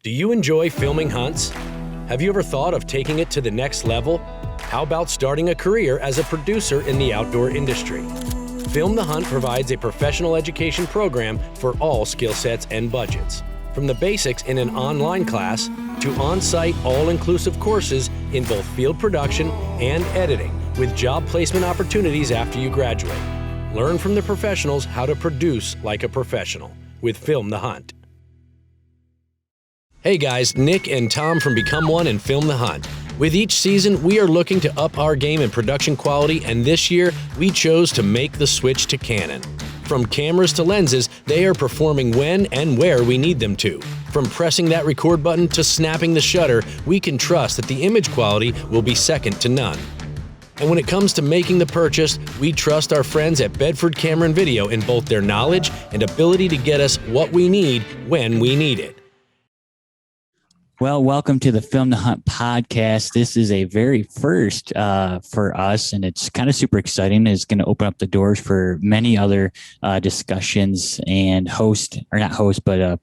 Do you enjoy filming hunts? Have you ever thought of taking it to the next level? How about starting a career as a producer in the outdoor industry? Film the Hunt provides a professional education program for all skill sets and budgets. From the basics in an online class to on-site all-inclusive courses in both field production and editing with job placement opportunities after you graduate. Learn from the professionals how to produce like a professional with Film the Hunt. Hey guys, Nick and Tom from Become One and Film the Hunt. With each season, we are looking to up our game in production quality, and this year, we chose to make the switch to Canon. From cameras to lenses, they are performing when and where we need them to. From pressing that record button to snapping the shutter, we can trust that the image quality will be second to none. And when it comes to making the purchase, we trust our friends at Bedford Camera and Video in both their knowledge and ability to get us what we need when we need it. Well, welcome to the Film the Hunt podcast. This is a very first for us, and it's kind of super exciting. It's going to open up the doors for many other discussions and a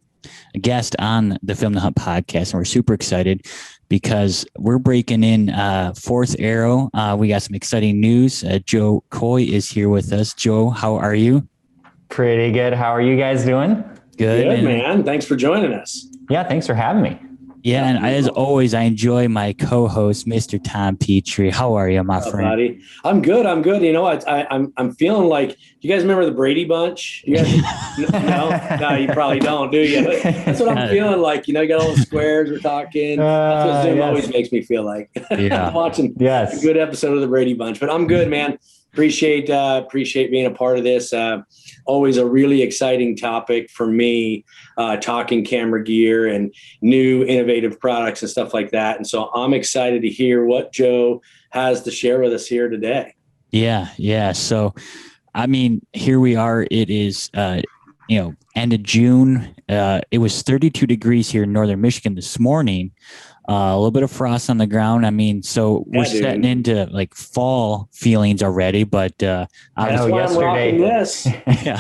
guest on the Film the Hunt podcast. And we're super excited because we're breaking in fourth Arrow. We got some exciting news. Joe Coy is here with us. Joe, how are you? Pretty good. How are you guys doing? Good, man. Thanks for joining us. Yeah, thanks for having me. Yeah, and as always, I enjoy my co-host, Mr. Tom Petrie. How are you, my friend? Buddy? I'm good. You know, I'm feeling like, you guys remember the Brady Bunch? You guys, no, you probably don't, do you? But that's what I'm feeling like. You know, you got all the squares we're talking. That's what Zoom always makes me feel like. Yeah. I'm watching a good episode of the Brady Bunch, but I'm good, man. Appreciate being a part of this. Always a really exciting topic for me, talking camera gear and new innovative products and stuff like that. And so I'm excited to hear what Joe has to share with us here today. Yeah. So, I mean, here we are. It is, end of June. It was 32 degrees here in northern Michigan this morning. A little bit of frost on the ground. I mean, so we're setting into like fall feelings already, but that's why I'm rocking this.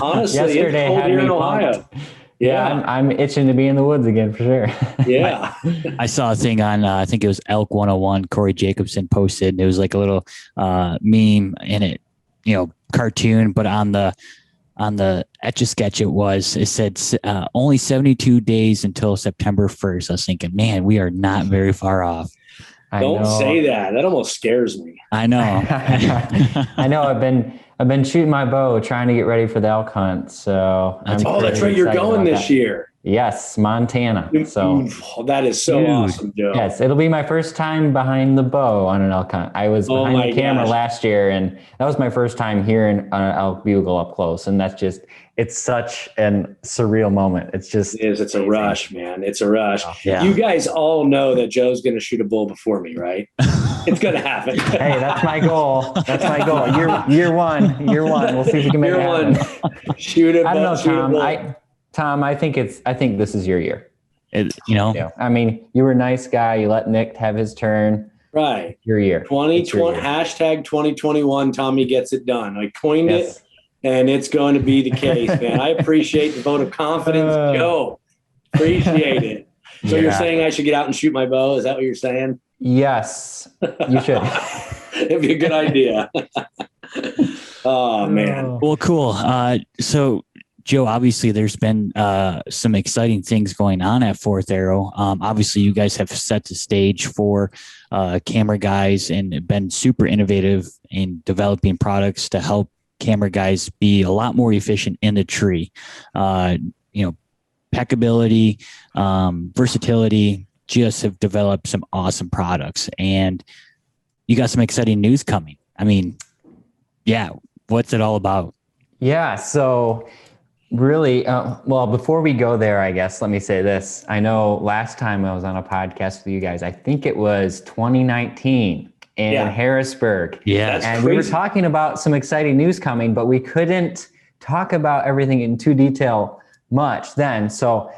Honestly, yesterday it's cold here in Ohio. Pumped. Yeah, I'm itching to be in the woods again for sure. Yeah. I saw a thing on, I think it was Elk 101, Corey Jacobson posted, and it was like a little meme in it, cartoon, but on the Etch-a-Sketch it said only 72 days until September 1st. I was thinking, man, we are not very far off. Don't say that. That almost scares me. I know. I know. I've been shooting my bow, trying to get ready for the elk hunt. So that's right. You're going this year. Yes, Montana. So that is so awesome, Joe. Yes, it'll be my first time behind the bow on an elk hunt. I was behind the camera last year, and that was my first time hearing an elk bugle up close. And it's such an surreal moment. It's a rush, man. It's a rush. Yeah. You guys all know that Joe's going to shoot a bull before me, right? It's going to happen. Hey, that's my goal. Year one. We'll see if we can make it happen. Shoot a bull. I don't know, Tom, I think this is your year. I mean, you were a nice guy. You let Nick have his turn. Right. Your year. 2020 hashtag 2021. Tommy gets it done. I coined it, and it's going to be the case, man. I appreciate the vote of confidence, Joe. Appreciate it. So you're saying I should get out and shoot my bow? Is that what you're saying? Yes, you should. It'd be a good idea. Oh man. Well, cool. So, Joe, obviously there's been some exciting things going on at Fourth Arrow. Obviously you guys have set the stage for camera guys and been super innovative in developing products to help camera guys be a lot more efficient in the tree. Peckability, versatility, just have developed some awesome products, and you got some exciting news coming. I mean, what's it all about? Yeah. So really, before we go there, I guess, let me say this. I know last time I was on a podcast with you guys, I think it was 2019 in Harrisburg. Yeah. And we were talking about some exciting news coming, but we couldn't talk about everything in too detail much then. So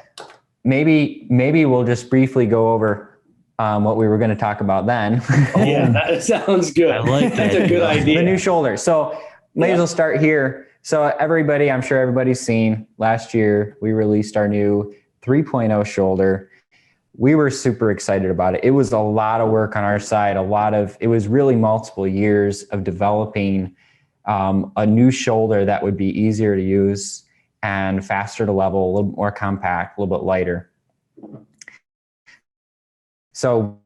maybe we'll just briefly go over what we were going to talk about then. Yeah, that sounds good. I like that. That's a good idea. The new shoulder. So may as well start here. So I'm sure everybody's seen last year, we released our new 3.0 shoulder. we were super excited about it. It was a lot of work on our side. It was really multiple years of developing a new shoulder that would be easier to use and faster to level, a little more compact, a little bit lighter. So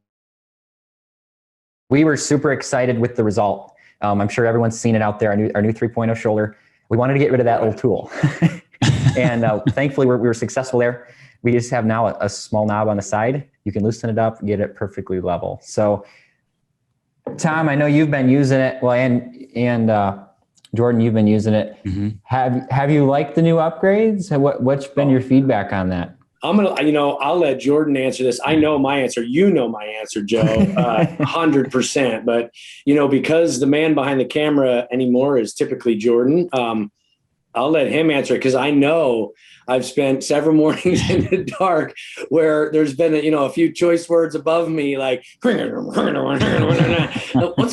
we were super excited with the result. I'm sure everyone's seen it out there, our new 3.0 shoulder. We wanted to get rid of that old tool. And thankfully we were successful there. We just have now a small knob on the side. You can loosen it up and get it perfectly level. So Tom, I know you've been using it. Well, and Jorden, you've been using it. Mm-hmm. Have you liked the new upgrades? What's been your feedback on that? I'll let Jorden answer this. I know my answer. You know my answer, Joe, 100%. But, because the man behind the camera anymore is typically Jorden, I'll let him answer it because I know I've spent several mornings in the dark where there's been a few choice words above me, like what's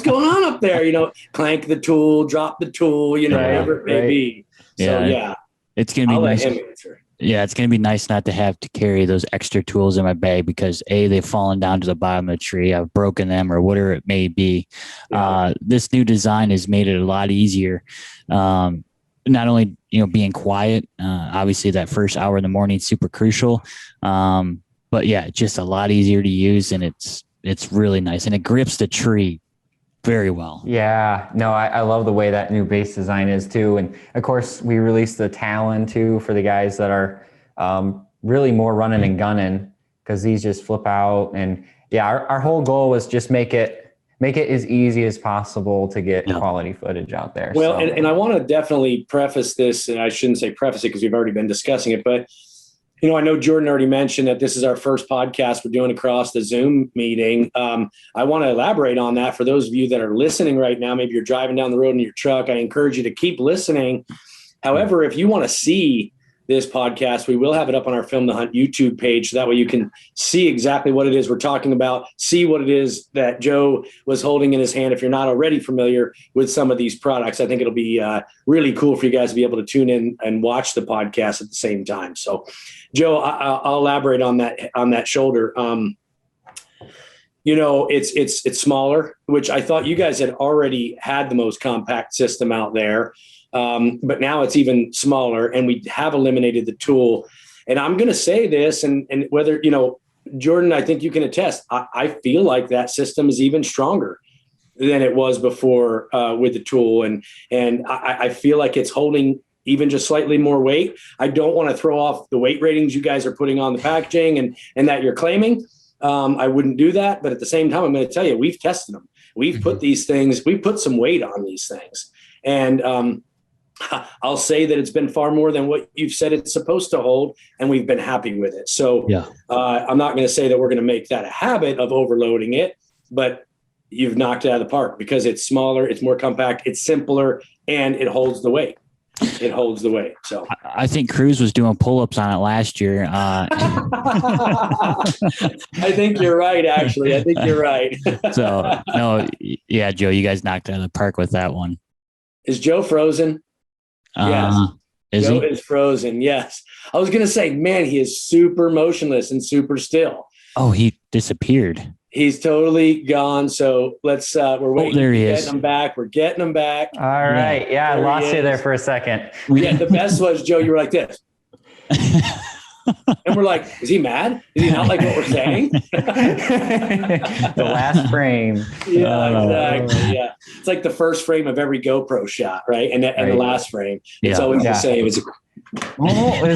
going on up there? Clank the tool, drop the tool, whatever it may be. So yeah, it's gonna be I'll nice. Let him answer. Yeah, it's gonna be nice not to have to carry those extra tools in my bag because they've fallen down to the bottom of the tree. I've broken them or whatever it may be. Yeah. This new design has made it a lot easier. Not only being quiet, obviously that first hour in the morning is super crucial, but yeah, just a lot easier to use, and it's really nice, and it grips the tree very well. Yeah, no, I love the way that new base design is too, and of course we released the Talon too for the guys that are really more running and gunning because these just flip out, and yeah, our whole goal was just make it as easy as possible to get quality footage out there. Well, and I want to definitely preface this, and I shouldn't say preface it because we've already been discussing it, but, I know Jorden already mentioned that this is our first podcast we're doing across the Zoom meeting. I want to elaborate on that for those of you that are listening right now. Maybe you're driving down the road in your truck. I encourage you to keep listening. However, if you want to see this podcast, we will have it up on our Film the Hunt YouTube page. So that way you can see exactly what it is we're talking about, see what it is that Joe was holding in his hand. If you're not already familiar with some of these products, I think it'll be really cool for you guys to be able to tune in and watch the podcast at the same time. So Joe, I'll elaborate on that shoulder. It's smaller, which I thought you guys had already had the most compact system out there. But now it's even smaller, and we have eliminated the tool. And I'm going to say this, and whether, Jorden, I think you can attest, I feel like that system is even stronger than it was before with the tool. And I feel like it's holding even just slightly more weight. I don't want to throw off the weight ratings you guys are putting on the packaging and that you're claiming. I wouldn't do that. But at the same time, I'm going to tell you, we've tested them. We've put some weight on these things. And I'll say that it's been far more than what you've said it's supposed to hold, and we've been happy with it. So I'm not going to say that we're going to make that a habit of overloading it, but you've knocked it out of the park because it's smaller, it's more compact, it's simpler, and it holds the weight. It holds the weight. So I think Cruz was doing pull-ups on it last year. I think you're right, actually. I think you're right. So, no, yeah, Joe, you guys knocked it out of the park with that one. Is Joe frozen? Yes. Joe is frozen. Yes. I was going to say, man, he is super motionless and super still. Oh, he disappeared. He's totally gone. So let's, we're waiting. There he is. Getting him back. We're getting him back. All right. Yeah. I lost you there for a second. Yeah. The best was, Joe, you were like this. And we're like, is he mad? Is he not like what we're saying? The last frame. Yeah, exactly. Yeah. It's like the first frame of every GoPro shot, right? And the last frame. It's always the same. It's is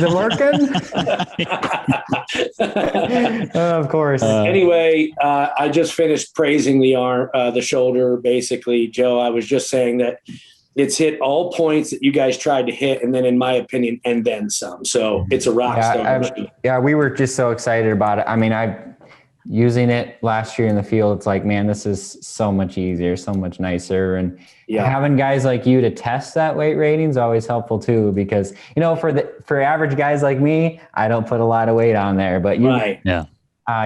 it working? Of course. Anyway, I just finished praising the arm, the shoulder, basically. Joe, I was just saying that it's hit all points that you guys tried to hit, and then, in my opinion, and then some. So it's a rock star. We were just so excited about it. I mean, using it last year in the field, it's like, man, this is so much easier, so much nicer. And having guys like you to test that weight rating is always helpful too, because, for average guys like me, I don't put a lot of weight on there, but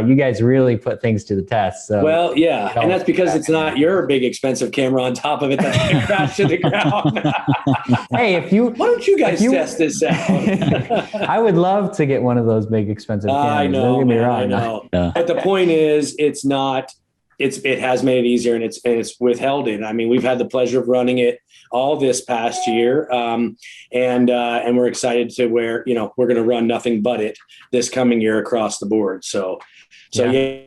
you guys really put things to the test. So, well, yeah, and that's because it's not your big expensive camera on top of it that crashed to the ground. Hey, why don't you guys test this out? I would love to get one of those big expensive cameras. I know, Don't get me man, wrong. I know. Yeah. But the point is, it's not. It has made it easier, and it's withheld it. I mean, we've had the pleasure of running it all this past year, and we're excited to where we're going to run nothing but it this coming year across the board. So yeah.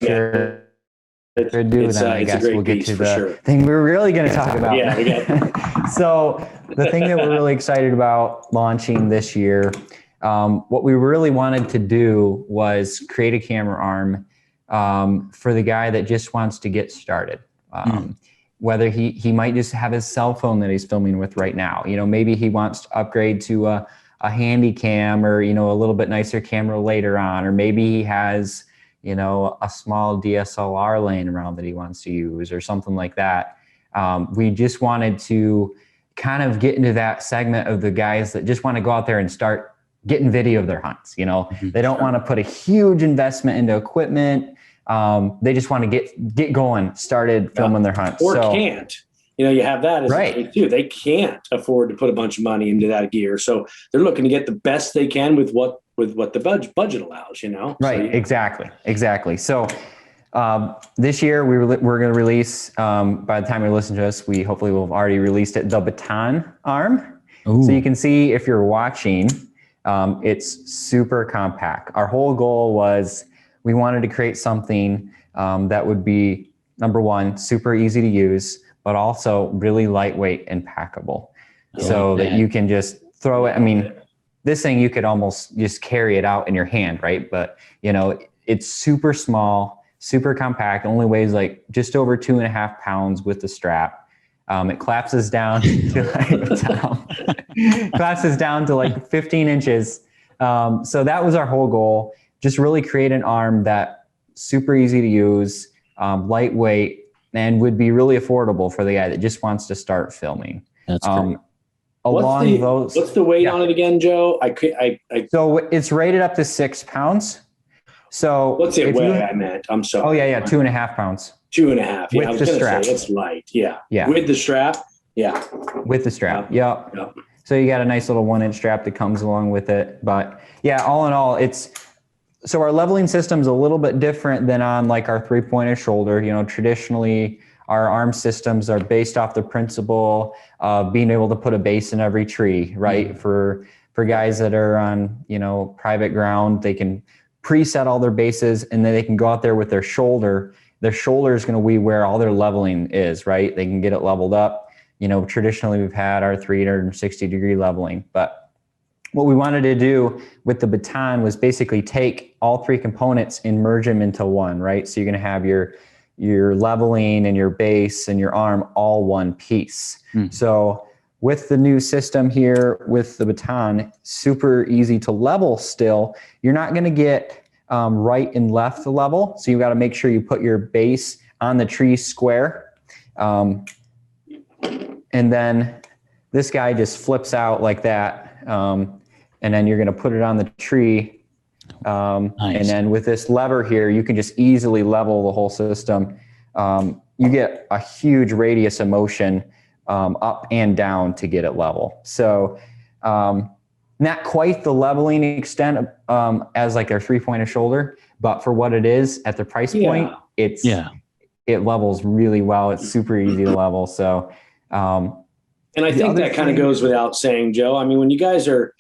Sure. I guess we'll get to the thing we're really going to talk about. Yeah, we got So the thing that we're really excited about launching this year, what we really wanted to do was create a camera arm for the guy that just wants to get started. Whether he might just have his cell phone that he's filming with right now. Maybe he wants to upgrade to a handy cam or, a little bit nicer camera later on, or maybe he has, a small DSLR laying around that he wants to use or something like that. We just wanted to kind of get into that segment of the guys that just want to go out there and start getting video of their hunts. They don't want to put a huge investment into equipment. They just want to get going, started filming their hunts. Or can't. You have that as right. a thing too. They can't afford to put a bunch of money into that gear. So they're looking to get the best they can with what the budget allows, Right. So, yeah. Exactly. So this year we're going to release, by the time you listen to us, we hopefully will have already released it, the Baton arm. Ooh. So you can see if you're watching, it's super compact. Our whole goal was we wanted to create something that would be, number one, super easy to use, but also really lightweight and packable. So that you can just throw it. I mean, this thing, you could almost just carry it out in your hand, right? But, it's super small, super compact, only weighs like just over 2.5 pounds with the strap. It collapses down to like 15 inches. So that was our whole goal. Just really create an arm that super easy to use, lightweight, and would be really affordable for the guy that just wants to start filming. That's great. What's the weight on it again, Joe? So it's rated up to 6 pounds. So what's it weigh? I meant. I'm sorry. Oh yeah, 2.5 pounds. 2.5. Yeah, with I was the going to strap. say it's light. Yeah. Yeah. With the strap. Yeah. With the strap. Yep. So you got a nice little 1-inch strap that comes along with it. But yeah, all in all, so our leveling system is a little bit different than on like our 3-pointed shoulder. Traditionally our arm systems are based off the principle of being able to put a base in every tree, right? For guys that are on, private ground, they can preset all their bases and then they can go out there with their shoulder. Their shoulder is going to be where all their leveling is, right? They can get it leveled up. Traditionally we've had our 360-degree leveling, but what we wanted to do with the Baton was basically take all three components and merge them into one, right? So you're going to have your leveling and your base and your arm all one piece. So with the new system here with the Baton, super easy to level still. You're not going to get right and left level. So you got to make sure you put your base on the tree square. And then this guy just flips out like that. And then you're going to put it on the tree. Nice. And then with this lever here, you can just easily level the whole system. You get a huge radius of motion up and down to get it level. So not quite the leveling extent as like their 3-pointed shoulder, but for what it is at the price point, it levels really well. It's super easy to level. So, and I think that kind of goes without saying, Joe. I mean, when you guys are,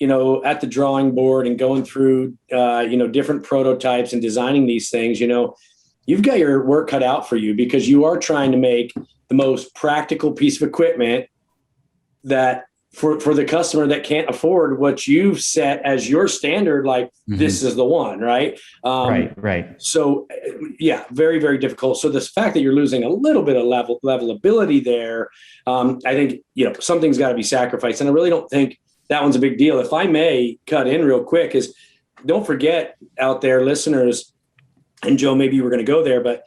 at the drawing board and going through, different prototypes and designing these things, you've got your work cut out for you because you are trying to make the most practical piece of equipment that for the customer that can't afford what you've set as your standard, like this is the one, right? Right. So yeah, very, very difficult. So this fact that you're losing a little bit of levelability there, I think, something's got to be sacrificed. And I really don't think that one's a big deal. If I may cut in real quick, is don't forget out there, listeners, and Joe, maybe you were going to go there, but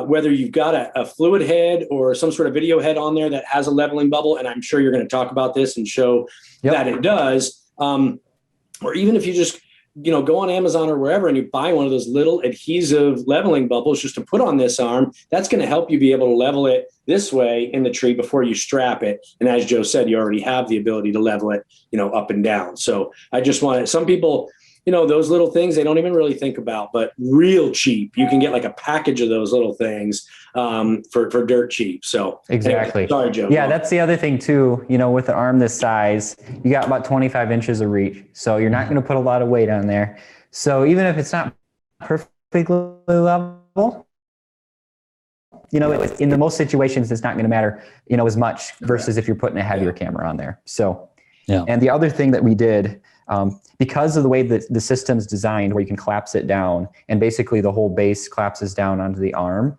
whether you've got a fluid head or some sort of video head on there that has a leveling bubble, and I'm sure you're going to talk about this and show that it does, or even if you just go on Amazon or wherever and you buy one of those little adhesive leveling bubbles just to put on this arm, that's going to help you be able to level it this way in the tree before you strap it. And as Joe said, you already have the ability to level it, up and down. So I just want some people, those little things they don't even really think about, but real cheap. You can get like a package of those little things for dirt cheap. So exactly. Anyway, sorry, Joe. Yeah, that's the other thing too. With an arm this size, you got about 25 inches of reach. So you're not going to put a lot of weight on there. So even if it's not perfectly level, in the most situations, it's not going to matter, as much versus if you're putting a heavier camera on there. So, and the other thing that we did, because of the way that the system's designed where you can collapse it down and basically the whole base collapses down onto the arm,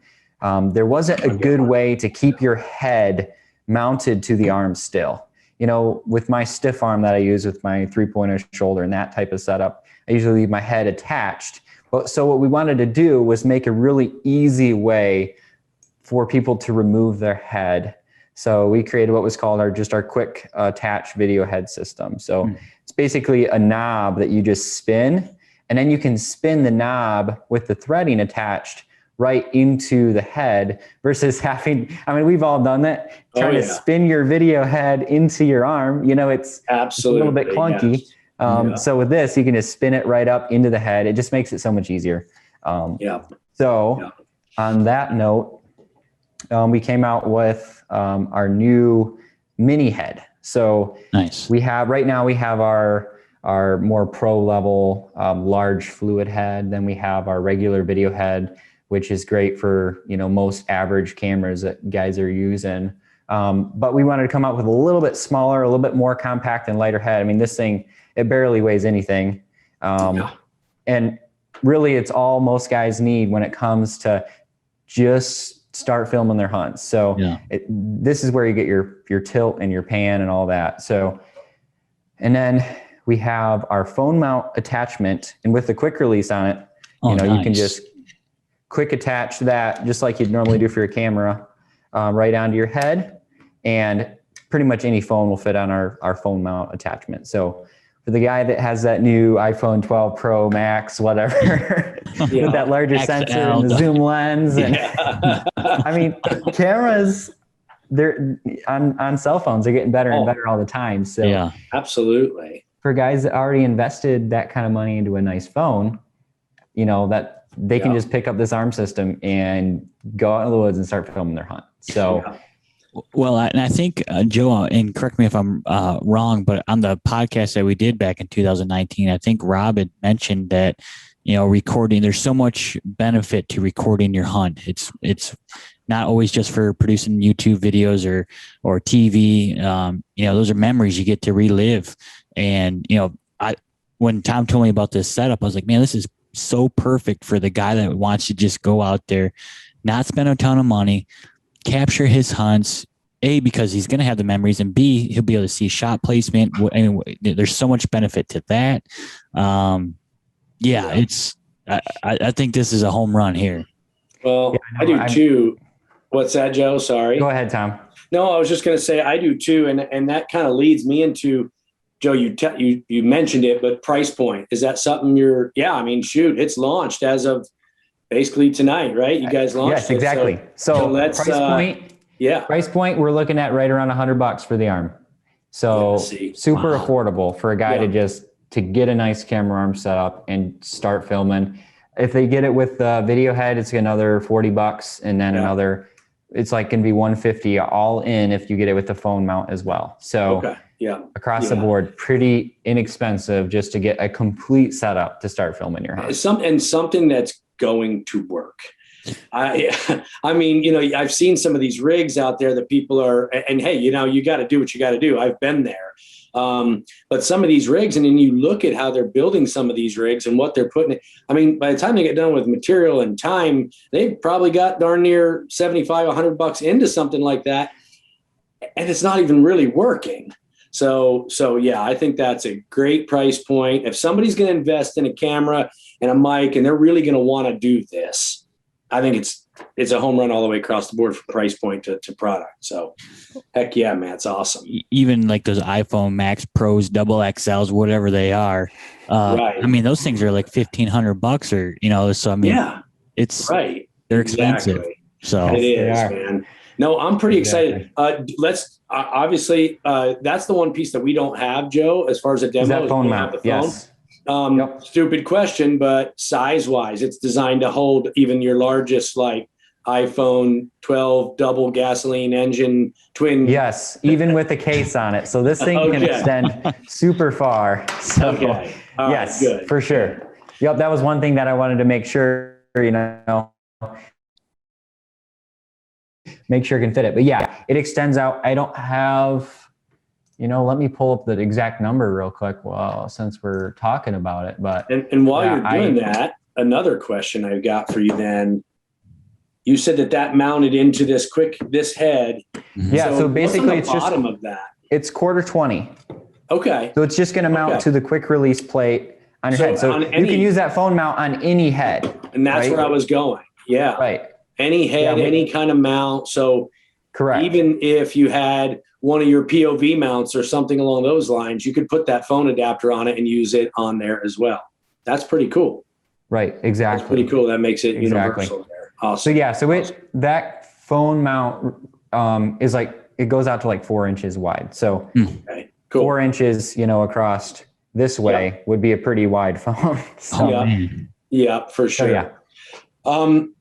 there wasn't a good way to keep your head mounted to the arm still. With my stiff arm that I use with my 3-pointer shoulder and that type of setup, I usually leave my head attached. So what we wanted to do was make a really easy way for people to remove their head. So we created what was called our quick attach video head system. So it's basically a knob that you just spin, and then you can spin the knob with the threading attached right into the head versus we've all done that, trying to spin your video head into your arm. It's absolutely a little bit clunky. Yes. So with this, you can just spin it right up into the head. It just makes it so much easier. So on that note, we came out with our new mini head. So nice. We have our more pro level large fluid head. Then we have our regular video head, which is great for most average cameras that guys are using. But we wanted to come out with a little bit smaller, a little bit more compact and lighter head. This thing, it barely weighs anything. And really it's all most guys need when it comes to just start filming their hunts. So this is where you get your tilt and your pan and all that. So, and then we have our phone mount attachment, and with the quick release on it, nice. You can just quick attach that just like you'd normally do for your camera, right onto your head, and pretty much any phone will fit on our phone mount attachment. So for the guy that has that new iPhone 12 Pro Max, whatever, with that larger sensor and the zoom lens. And cameras, they're on cell phones, they're getting better and better all the time. So absolutely. For guys that already invested that kind of money into a nice phone, that they can just pick up this arm system and go out in the woods and start filming their hunt. So well, and I think, Joe, and correct me if I'm wrong, but on the podcast that we did back in 2019, I think Rob had mentioned that, recording, there's so much benefit to recording your hunt. It's not always just for producing YouTube videos or TV. Those are memories you get to relive. And, when Tom told me about this setup, I was like, man, this is so perfect for the guy that wants to just go out there, not spend a ton of money, capture his hunts, A, because he's going to have the memories, and B, he'll be able to see shot placement. There's so much benefit to that. I think this is a home run here. Well, I do too. What's that, Joe? Sorry. Go ahead, Tom. No, I was just going to say I do too. And that kind of leads me into, Joe, you mentioned it, but price point. Is that something it's launched as of basically tonight, right? You guys launched Yes, exactly. it. So let's price point, we're looking at right around $100 for the arm. So super affordable for a guy to get a nice camera arm set up and start filming. If they get it with the video head, it's another $40, and then another, it's like going to be $150 all in if you get it with the phone mount as well. So across the board, pretty inexpensive just to get a complete setup to start filming your house. Something that's going to work. I've seen some of these rigs out there that people are, and hey, you got to do what you got to do. I've been there. But some of these rigs, and then you look at how they're building some of these rigs and what they're putting. By the time they get done with material and time, they've probably got darn near $75, $100 into something like that. And it's not even really working. So I think that's a great price point. If somebody's going to invest in a camera and a mic and they're really going to want to do this, I think it's it's a home run all the way across the board from price point to product. So heck yeah, man, it's awesome. Even like those iPhone Max Pros, double XLs, whatever they are. Right. I mean, those things are like $1,500 or, so I mean, yeah, it's right. They're expensive. Exactly. So it is, man. No, I'm pretty excited. Let's obviously that's the one piece that we don't have, Joe, as far as a demo. Is that phone mount? Yes. Stupid question, but size-wise, it's designed to hold even your largest, like iPhone 12 double gasoline engine twin. Yes, even with the case on it. So this thing can extend super far. So yes, good. For sure. Yep, that was one thing that I wanted to make sure, make sure it can fit it. But yeah, it extends out. I don't have, let me pull up the exact number real quick. Well, since we're talking about it, but. And while you're doing that, another question I've got for you then, you said that mounted into this head. Yeah. So basically it's just bottom of that. It's 1/4-20. Okay. So it's just going to mount to the quick release plate on your head. So you can use that phone mount on any head. And that's where I was going. Yeah. Right. Any head, any kind of mount. So correct. Even if you had one of your POV mounts or something along those lines, you could put that phone adapter on it and use it on there as well. That's pretty cool. Right. Exactly. That's pretty cool. That makes it universal there. Awesome. So that phone mount is like, it goes out to like 4 inches wide. So okay, cool. 4 inches, across this way would be a pretty wide phone. So, yeah, for sure. So, yeah. And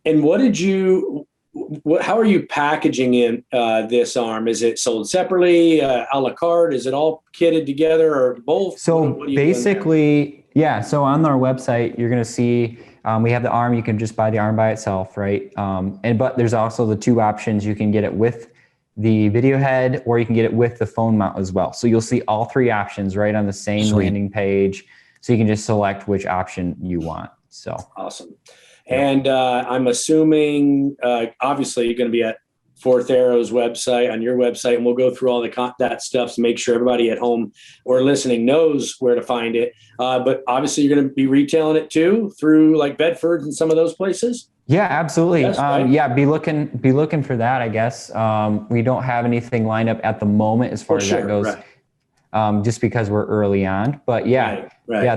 how are you packaging in this arm? Is it sold separately, a la carte? Is it all kitted together or both? So basically, so on our website, you're going to see we have the arm. You can just buy the arm by itself, right? But there's also the 2 options. You can get it with the video head, or you can get it with the phone mount as well. So you'll see all 3 options right on the same landing page. So you can just select which option you want. So awesome. And I'm assuming, obviously, you're going to be at Fourth Arrow's website, on your website, and we'll go through all that stuff to make sure everybody at home or listening knows where to find it. But obviously, you're going to be retailing it too through like Bedford and some of those places. Yeah, absolutely. Yes, right? Yeah, be looking for that, I guess. We don't have anything lined up at the moment as far as that goes. Right. Just because we're early on, but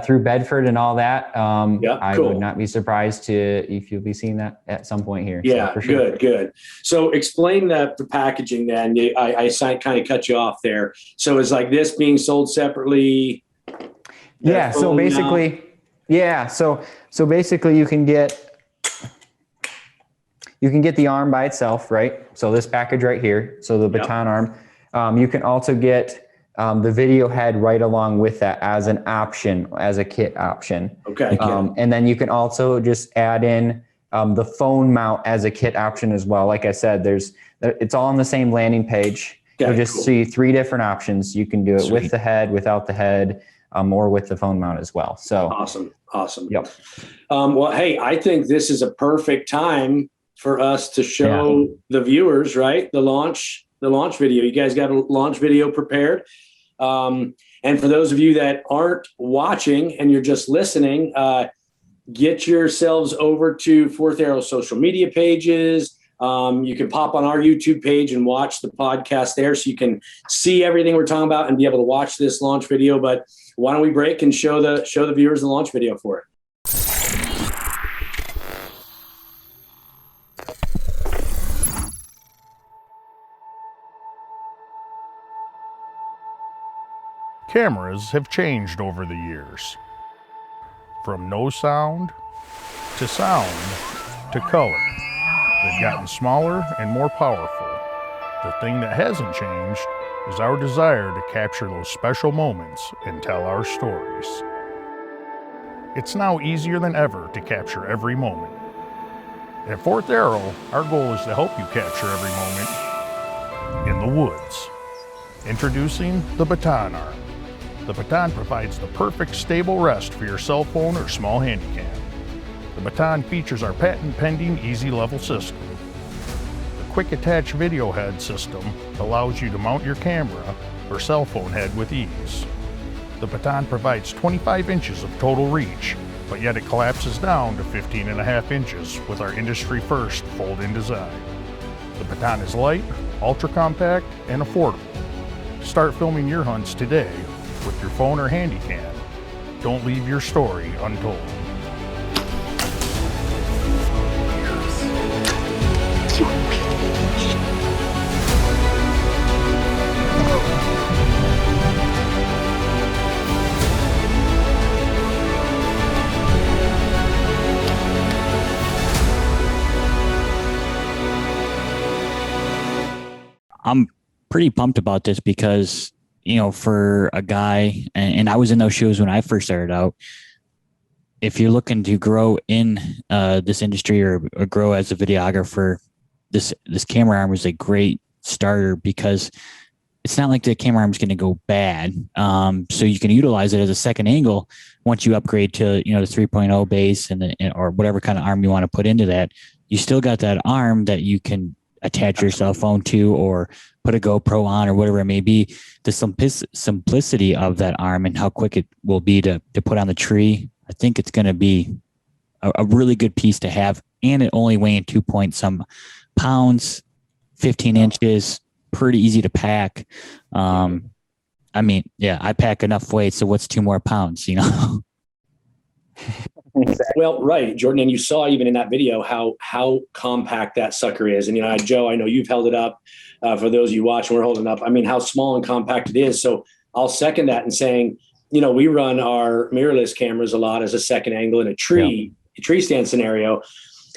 through Bedford and all that, I would not be surprised if you'll be seeing that at some point here. Yeah, so for sure. Good. So explain the packaging then. I kind of cut you off there. So is like this being sold separately? Yeah. So basically, so basically you can get the arm by itself, right? So this package right here. So the Baton arm. You can also get the video head right along with that as an option, as a kit option. Okay. And then you can also just add in the phone mount as a kit option as well. Like I said, it's all on the same landing page. You'll just see 3 different options. You can do it with the head, without the head, or with the phone mount as well. So awesome. Yep. Well, hey, I think this is a perfect time for us to show the viewers, right? The launch video. You guys got a launch video prepared. And for those of you that aren't watching and you're just listening, get yourselves over to Fourth Arrow social media pages. You can pop on our YouTube page and watch the podcast there so you can see everything we're talking about and be able to watch this launch video. But why don't we break and show the viewers the launch video for it? Cameras have changed over the years. From no sound to sound to color. They've gotten smaller and more powerful. The thing that hasn't changed is our desire to capture those special moments and tell our stories. It's now easier than ever to capture every moment. At Fourth Arrow, our goal is to help you capture every moment in the woods. Introducing the Baton Arm. The Baton provides the perfect stable rest for your cell phone or small handicap. The Baton features our patent-pending Easy Level system. The quick attach video head system allows you to mount your camera or cell phone head with ease. The Baton provides 25 inches of total reach but yet it collapses down to 15.5 inches with our industry-first fold-in design. The Baton is light, ultra-compact, and affordable. Start filming your hunts today with your phone or handy cam. Don't leave your story untold. I'm pretty pumped about this because, for a guy, and I was in those shoes when I first started out, if you're looking to grow in this industry or grow as a videographer, this camera arm is a great starter because it's not like the camera arm is going to go bad. So you can utilize it as a second angle once you upgrade to, the 3.0 base or whatever kind of arm you want to put into that. You still got that arm that you can attach your cell phone to or put a GoPro on or whatever it may be. The simplicity of that arm and how quick it will be to put on the tree, I think it's going to be a really good piece to have. And it only weighing 2 point some pounds, 15 inches, pretty easy to pack. I pack enough weight, so what's 2 more pounds, Well, right, Jordan, and you saw even in that video how compact that sucker is. And Joe, I know you've held it up. For those of you watching, we're holding up. I mean, how small and compact it is. So I'll second that in saying, we run our mirrorless cameras a lot as a second angle in a tree stand scenario.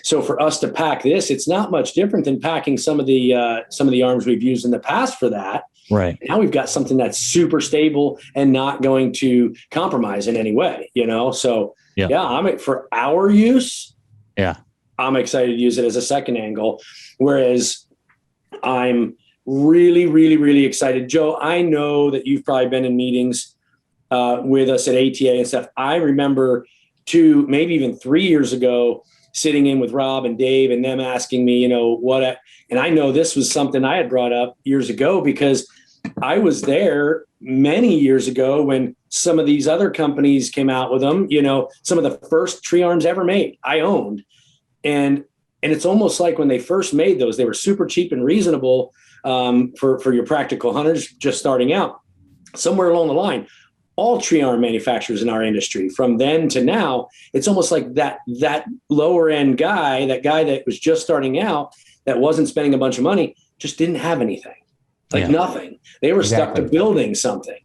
So for us to pack this, it's not much different than packing some of the arms we've used in the past for that. Right. Now we've got something that's super stable and not going to compromise in any way, So I'm for our use. Yeah. I'm excited to use it as a second angle. Whereas I'm really, really, really excited. Joe, I know that you've probably been in meetings with us at ATA and stuff. I remember 2, maybe even 3 years ago, sitting in with Rob and Dave and them asking me, and I know this was something I had brought up years ago because I was there many years ago when some of these other companies came out with them, some of the first tree arms ever made, I owned. And it's almost like when they first made those, they were super cheap and reasonable for your practical hunters just starting out. Somewhere along the line, all tree arm manufacturers in our industry, from then to now, it's almost like that lower end guy, that guy that was just starting out, that wasn't spending a bunch of money, just didn't have anything, nothing. They were stuck to building something,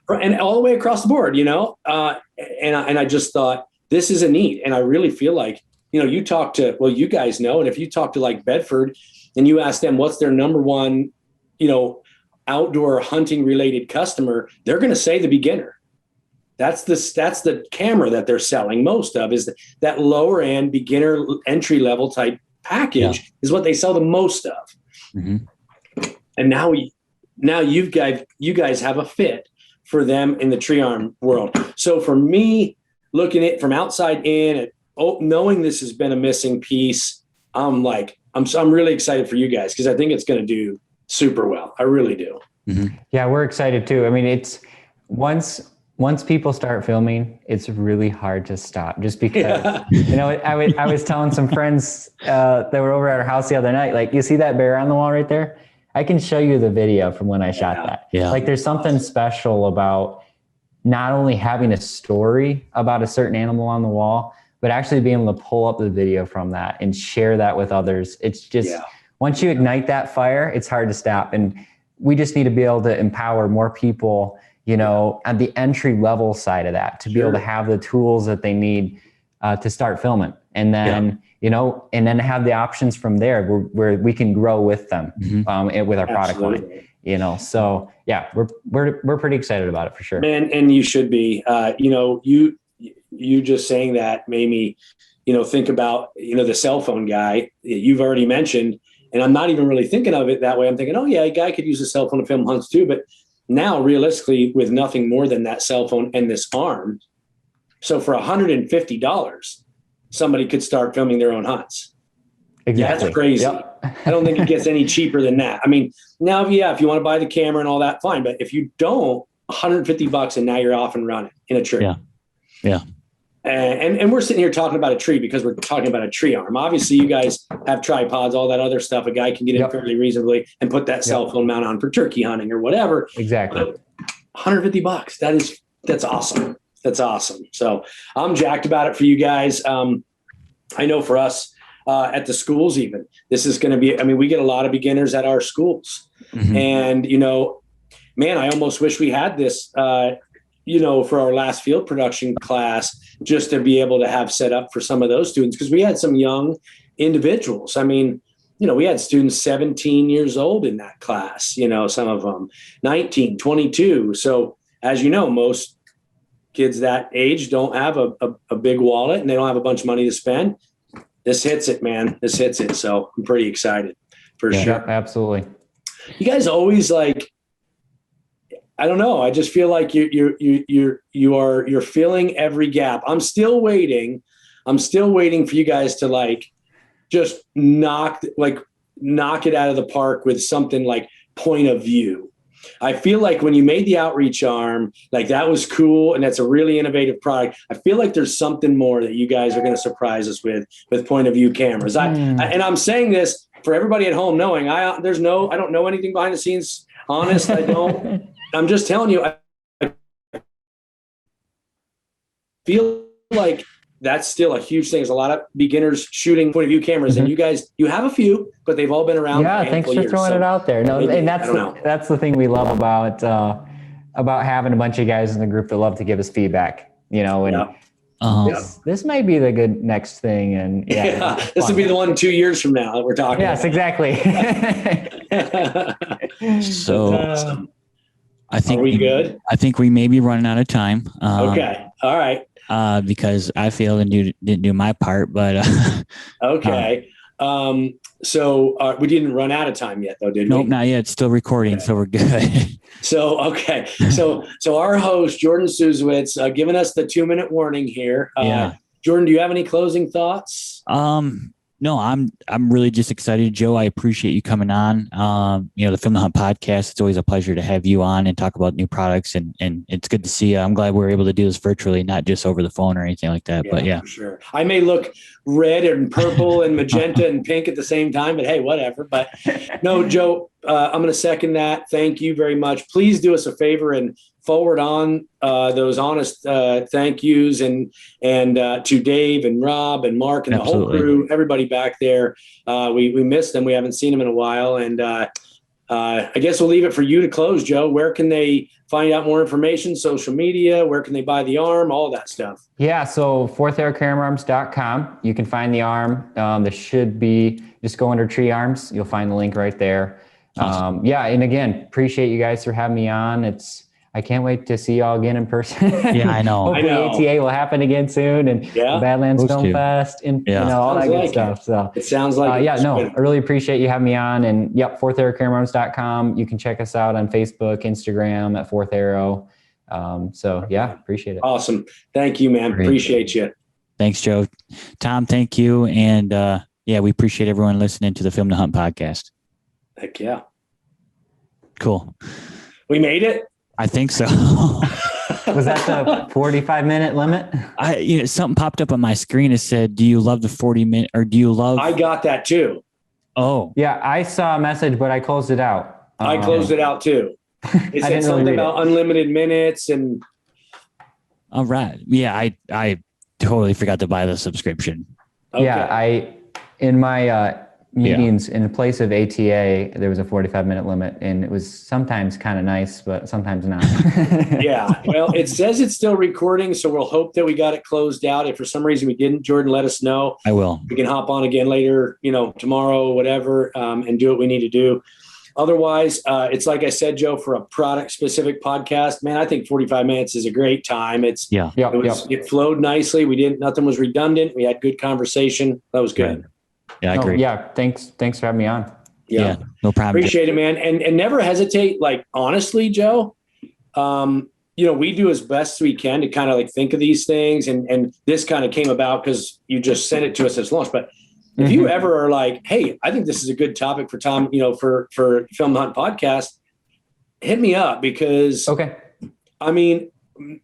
and all the way across the board, and I just thought this is a need, and I really feel like, you talk to, well, you guys know, and if you talk to like Bedford, and you ask them what's their number one, outdoor hunting related customer, they're going to say the beginner. That's the camera that they're selling most of, is that lower end beginner entry level type package is what they sell the most of. Mm-hmm. And now you guys have a fit for them in the tree arm world. So for me, looking at it from outside in, knowing this has been a missing piece, I'm really excited for you guys because I think it's going to do super well. I really do. Mm-hmm. Yeah, we're excited too. I mean, it's once people start filming, it's really hard to stop just because, I was telling some friends that were over at our house the other night, like, you see that bear on the wall right there? I can show you the video from when I shot that. Yeah. Like, there's something special about not only having a story about a certain animal on the wall, but actually being able to pull up the video from that and share that with others. It's just, once you ignite that fire, it's hard to stop. And we just need to be able to empower more people, at the entry level side of that, to be able to have the tools that they need to start filming. And then, and then have the options from there where we can grow with them with our product line, so yeah, we're pretty excited about it for sure. Man, and you should be, you just saying that made me, think about, the cell phone guy you've already mentioned. And I'm not even really thinking of it that way. I'm thinking, oh yeah, a guy could use a cell phone to film hunts too. But now realistically, with nothing more than that cell phone and this arm. So for $150, somebody could start filming their own hunts. Exactly. That's crazy. Yep. I don't think it gets any cheaper than that. I mean, now, if you want to buy the camera and all that, fine. But if you don't, $150 and now you're off and running in a tree. Yeah. And we're sitting here talking about a tree because we're talking about a tree arm. Obviously, you guys have tripods, all that other stuff. A guy can get in fairly reasonably and put that cell phone mount on for turkey hunting or whatever. Exactly. But $150. That's awesome. That's awesome. So I'm jacked about it for you guys. I know for us at the schools, even this is going to be. I mean, we get a lot of beginners at our schools, and man, I almost wish we had this. For our last field production class, just to be able to have set up for some of those students, because we had some young individuals. I mean, we had students 17 years old in that class, some of them 19, 22. So as you know, most kids that age don't have a big wallet and they don't have a bunch of money to spend. This hits it, man. This hits it. So I'm pretty excited for sure. Yeah, absolutely. You guys always I don't know. I just feel like you're filling every gap. I'm still waiting for you guys to just knock it out of the park with something like point of view. I feel like when you made the outreach arm, that was cool. And that's a really innovative product. I feel like there's something more that you guys are going to surprise us with point of view cameras. And I'm saying this for everybody at home, knowing I don't know anything behind the scenes. Honest, I don't. I'm just telling you, I feel like that's still a huge thing. There's a lot of beginners shooting point of view cameras, and you guys, you have a few, but they've all been around. Yeah, thanks for throwing it out there. No, and that's the thing we love about having a bunch of guys in the group that love to give us feedback. This might be the good next thing, and this will be the one 2 years from now that we're talking. Yes, about. Exactly. So. Awesome. I think Are we good? I think we may be running out of time. Okay. All right. Because I failed and didn't do my part, but okay. So we didn't run out of time yet, though, did we? Nope, not yet. It's still recording, so we're good. So okay. So our host Jorden Suswitz giving us the 2-minute warning here. Jorden, do you have any closing thoughts? No, I'm really just excited, Joe. I appreciate you coming on. The Film the Hunt podcast. It's always a pleasure to have you on and talk about new products, and it's good to see you. I'm glad we're able to do this virtually, not just over the phone or anything like that. But for sure. I may look red and purple and magenta and pink at the same time, but hey, whatever. But no, Joe, I'm going to second that. Thank you very much. Please do us a favor and forward on those honest thank yous and to Dave and Rob and Mark and the whole crew, everybody back there. We missed them. We haven't seen them in a while. And I guess we'll leave it for you to close, Joe. Where can they find out more information? Social media? Where can they buy the arm? All that stuff. Yeah, so fourtharrowcameraarms.com. You can find the arm. There should be, just go under tree arms. You'll find the link right there. Awesome. And again, appreciate you guys for having me on. I can't wait to see y'all again in person. Yeah, I know. Hopefully ATA will happen again soon, and the Badlands Film Fest, and all that good stuff. So it sounds like I really appreciate you having me on. And fourtharrowcameraarms.com. You can check us out on Facebook, Instagram at Fourth Arrow. Appreciate it. Awesome. Thank you, man. Great. Appreciate you. Thanks, Joe. Tom, thank you. And we appreciate everyone listening to the Film to Hunt podcast. Heck yeah. Cool. We made it. I think so. Was that the 45-minute limit? Something popped up on my screen. It said, "Do you love the 40-minute, or do you love?" I got that too. Oh, yeah. I saw a message, but I closed it out. I closed it out too. It said something about unlimited minutes and. All right. Yeah, I totally forgot to buy the subscription. Okay. Yeah, in my meetings in place of ATA, there was a 45-minute limit, and it was sometimes kind of nice, but sometimes not. Yeah. Well, it says it's still recording, so we'll hope that we got it closed out. If for some reason we didn't, Jorden, let us know. I will. We can hop on again later, tomorrow, whatever, and do what we need to do. Otherwise, it's like I said, Joe, for a product-specific podcast, man, I think 45 minutes is a great time. It flowed nicely. Nothing was redundant. We had good conversation. That was good. Right. Yeah, I agree. Yeah. Thanks for having me on. Yeah, no problem. Appreciate it, man. And never hesitate. Honestly, Joe, we do as best we can to kind of think of these things. And this kind of came about because you just sent it to us as launch. But if you ever are like, hey, I think this is a good topic for Tom, for Film the Hunt podcast, hit me up because, I mean,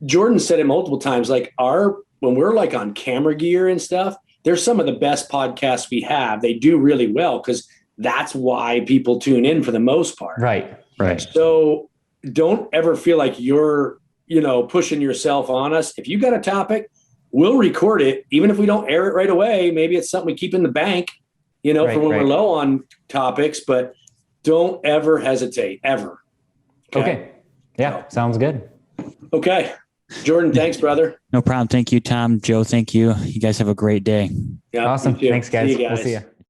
Jorden said it multiple times, our when we're like on camera gear and stuff, they're some of the best podcasts we have. They do really well because that's why people tune in for the most part. Right. So don't ever feel like you're, pushing yourself on us. If you got a topic, we'll record it. Even if we don't air it right away, maybe it's something we keep in the bank, for when we're low on topics, but don't ever hesitate, ever. Okay. Yeah. Sounds good. Okay. Jorden, thanks, brother. No problem. Thank you, Tom. Joe, thank you. You guys have a great day. Yeah, awesome. Thanks, guys. See you guys. We'll see you.